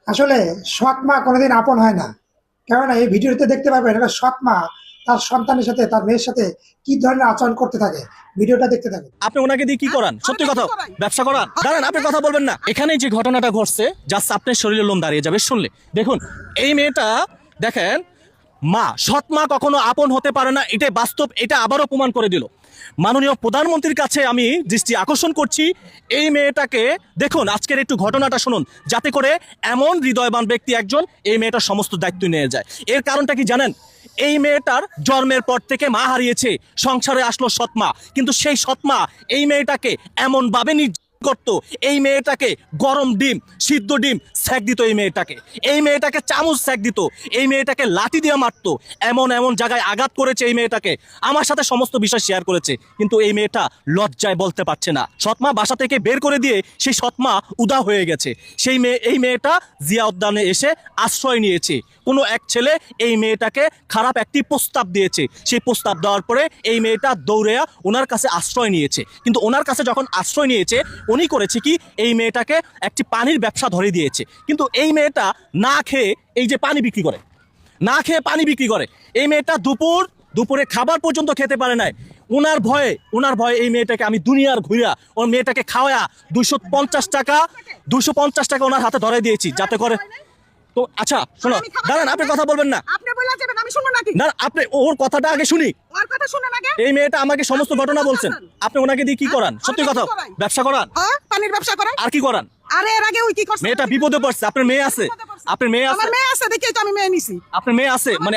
আসলে সৎ মা কোনোদিন আপন হয় না। কেননা এই ভিডিওতে দেখতে পাবেন একটা সৎ মা তার সন্তানের সাথে তার মেয়ের সাথে কি ধরনের আচরণ করতে থাকে। ভিডিওটা দেখতে থাকুন। আপনি ওনাকে দিয়ে কি করান? সত্যি কথা, ব্যবসা করান? দাঁড়ান, আপনি কথা বলবেন না। এখানে যে ঘটনাটা ঘটছে, জাস্ট আপনার শরীরে লোম দাঁড়িয়ে যাবে শুনলে। দেখুন, এই মেয়েটা দেখেন, মা, সৎ মা কখনো আপন হতে পারে না, এটাই বাস্তব। এটা আবারও প্রমাণ করে দিল। মাননীয় প্রধানমন্ত্রীর কাছে আমি দৃষ্টি আকর্ষণ করছি, এই মেয়েটাকে দেখুন, আজকের একটু ঘটনাটা শুনুন, যাতে করে এমন হৃদয়বান ব্যক্তি একজন এই মেয়েটার সমস্ত দায়িত্ব নিয়ে যায়। এর কারণটা কি জানেন? এই মেয়েটার জন্মের পর থেকে মা হারিয়েছে, সংসারে আসলো সৎমা, কিন্তু সেই সৎমা এই মেয়েটাকে এমনভাবে করতো, এই মেয়েটাকে গরম ডিম, সিদ্ধ ডিম স্যাক দিত, এই মেয়েটাকে চামচ স্যাক দিত, এই মেয়েটাকে লাঠি দিয়ে মারতো, এমন এমন জায়গায় আঘাত করেছে এই মেয়েটাকে। আমার সাথে সমস্ত বিষয় শেয়ার করেছে, কিন্তু এই মেয়েটা লজ্জায় বলতে পারছে না। সৎমা বাসা থেকে বের করে দিয়ে সেই সৎমা উদা হয়ে গেছে। এই মেয়েটা জিয়া উদ্যানে এসে আশ্রয় নিয়েছে। কোনো এক ছেলে এই মেয়েটাকে খারাপ একটি প্রস্তাব দিয়েছে, সেই প্রস্তাব দেওয়ার পরে এই মেয়েটা দৌড়ে ওনার কাছে আশ্রয় নিয়েছে। কিন্তু ওনার কাছে যখন আশ্রয় নিয়েছে, উনি করেছে কি, এই মেয়েটাকে একটি পানির ব্যবসা ধরে দিয়েছে। কিন্তু এই মেয়েটা না খেয়ে এই যে পানি বিক্রি করে, না খেয়ে পানি বিক্রি করে, এই মেয়েটা দুপুরে খাবার পর্যন্ত খেতে পারে নাই। ওনার ভয়ে এই মেয়েটাকে আমি দুনিয়ার ঘুরা ওর মেয়েটাকে খাওয়া 250 টাকা ওনার হাতে ধরে দিয়েছি, যাতে করে। তো আচ্ছা শোনো, দাঁড়ান, আপনি কথা বলবেন না। আপনি বলে যাবেন, আমি শুনবো নাকি? না, আপনি ওর কথাটা আগে শুনি। ওর কথা শুনেন আগে। এই মেয়েটা আমাকে সমস্ত ঘটনা বলছেন, আপনি ওনাকে দিয়ে কি করান? সত্যি কথা, ব্যবসা করান? হ্যাঁ, পানির ব্যবসা করে। আর কি করান? আরে এর আগে ওই কি করছে? মেয়েটা বিপদে পড়ছে, আপনার মেয়ে আছে? আপনার মেয়ে আছে? আমার মেয়ে আছে দেখেই তো আমি মেয়ে নিছি। আপনার মেয়ে আছে মানে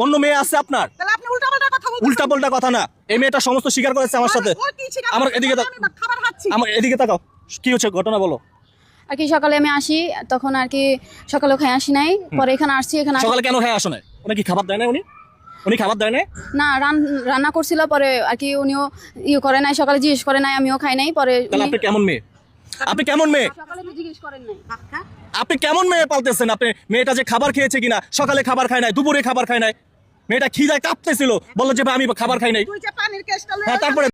অন্য মেয়ে আছে আপনার? তাহলে আপনি উল্টাপাল্টা কথা বলছেন। উল্টাপাল্টা কথা না, এই মেয়েটা সমস্ত স্বীকার করেছে আমার সাথে। ওর কি স্বীকার আমার করছে? এদিকে আমি খাবার খাচ্ছি। আমার এদিকে তাকাও, কি হচ্ছে ঘটনা বলো। আর কি সকালে আমি আসি, তখন আর কি সকালেও খাই আসি নাই, পরে এখানে আসছি। সকালে কেন খায় আসো না? উনি কি খাবার দেয় না? উনি খাবার দেয় না? না, রান্না করছিল, পরে আর কি উনিও করে নাই, সকালে জিজ্ঞেস করে নাই, আমিও খাই নাই। পরে তাহলে আপনি কেমন মেয়ে? আপনি কেমন মেয়ে? সকালে তো জিজ্ঞেস করেন নাই। আপনি কেমন মেয়ে পালতেছেন? আপনি মেয়েটা যে খাবার খেয়েছে কিনা, সকালে খাবার খায় নাই, দুপুরে খাবার খায় নাই, মেয়েটা খিদায় কাঁপতেছিল, বললো যে ভাই আমি খাবার খাই নাই। তুই যে পানির কেসটা লয়ে হ্যাঁ, তারপরে